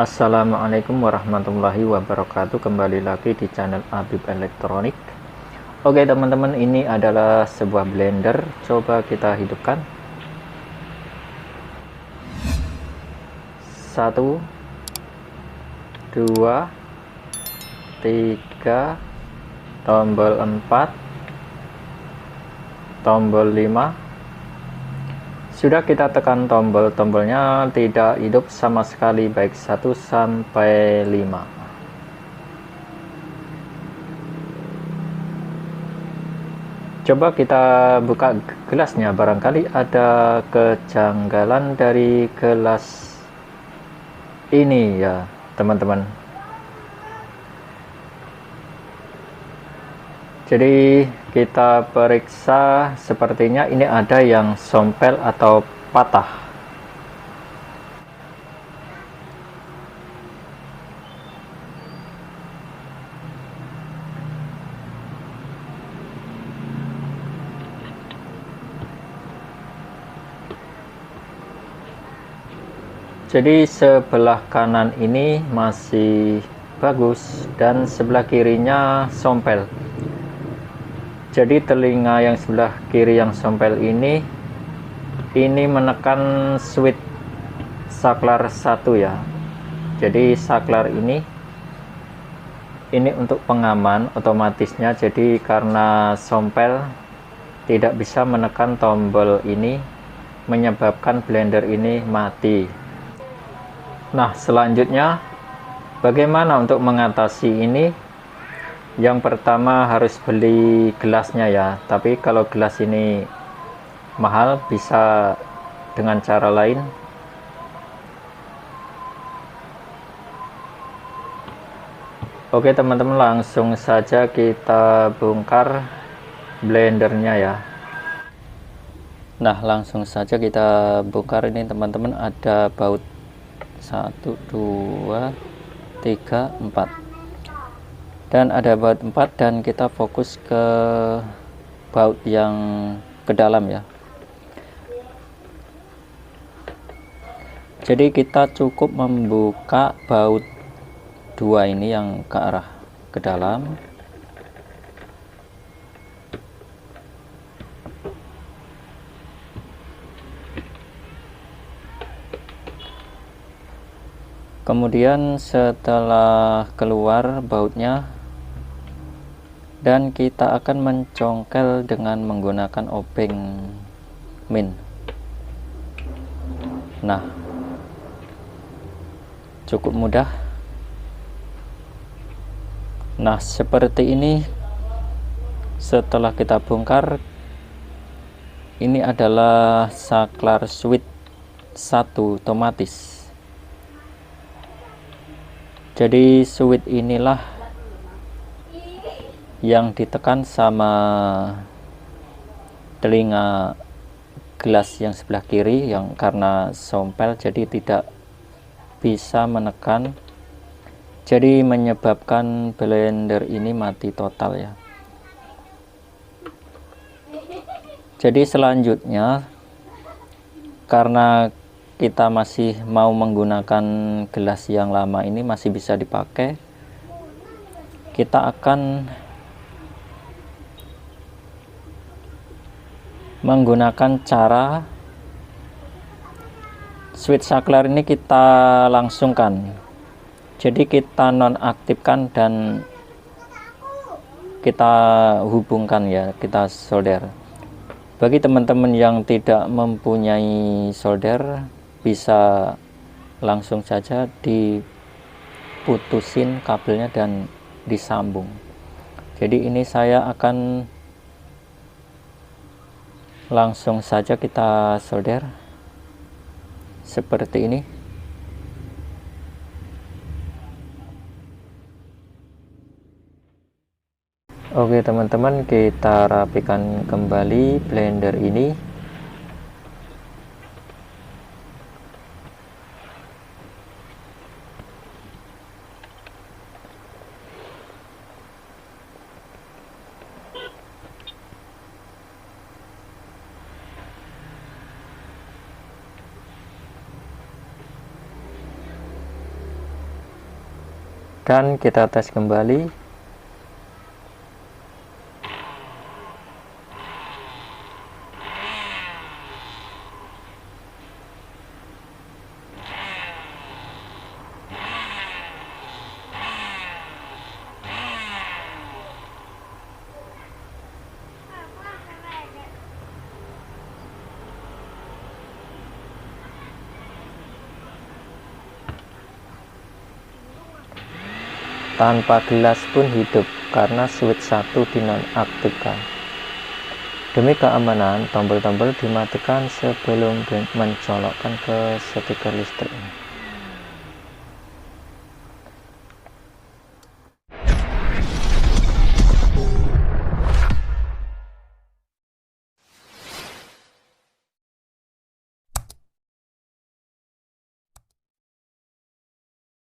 Assalamualaikum warahmatullahi wabarakatuh. Kembali lagi di channel Abib Elektronik. Oke teman-teman, ini adalah sebuah blender. Coba kita hidupkan. 1 2 3, tombol 4, tombol 5. Sudah kita tekan tombol-tombolnya, tidak hidup sama sekali baik 1 sampai 5. Coba kita buka gelasnya, barangkali ada kejanggalan dari gelas ini ya teman-teman. Jadi kita periksa, sepertinya ini ada yang sompel atau patah. Jadi sebelah kanan ini masih bagus dan sebelah kirinya sompel. Jadi telinga yang sebelah kiri yang sompel ini menekan switch saklar 1 ya. Jadi saklar ini untuk pengaman otomatisnya. Jadi karena sompel tidak bisa menekan tombol ini, menyebabkan blender ini mati. Nah, selanjutnya bagaimana untuk mengatasi ini? Yang pertama harus beli gelasnya ya, tapi kalau gelas ini mahal, bisa dengan cara lain. Oke teman-teman, langsung saja kita bongkar blendernya ya. Nah, langsung saja kita bongkar ini teman-teman. Ada baut 1 2 3 4 dan ada baut 4, dan kita fokus ke baut yang ke dalam ya. Jadi kita cukup membuka baut 2 ini yang ke arah ke dalam. Kemudian setelah keluar bautnya, dan kita akan mencongkel dengan menggunakan obeng min. Nah, cukup mudah. Nah, seperti ini. Setelah kita bongkar, ini adalah saklar switch 1 otomatis. Jadi switch inilah yang ditekan sama telinga gelas yang sebelah kiri, yang karena sompel jadi tidak bisa menekan, jadi menyebabkan blender ini mati total ya. Jadi selanjutnya, karena kita masih mau menggunakan gelas yang lama ini, masih bisa dipakai, kita akan menggunakan cara switch saklar ini kita langsungkan. Jadi kita nonaktifkan dan kita hubungkan ya, kita solder. Bagi teman-teman yang tidak mempunyai solder, bisa langsung saja diputusin kabelnya dan disambung. Jadi ini saya akan langsung saja kita solder seperti ini. Oke teman-teman, kita rapikan kembali blender ini. Dan kita tes kembali. Tanpa gelas pun hidup karena switch 1 dinonaktifkan. Demi keamanan, tombol-tombol dimatikan sebelum mencolokkan ke stiker listrik.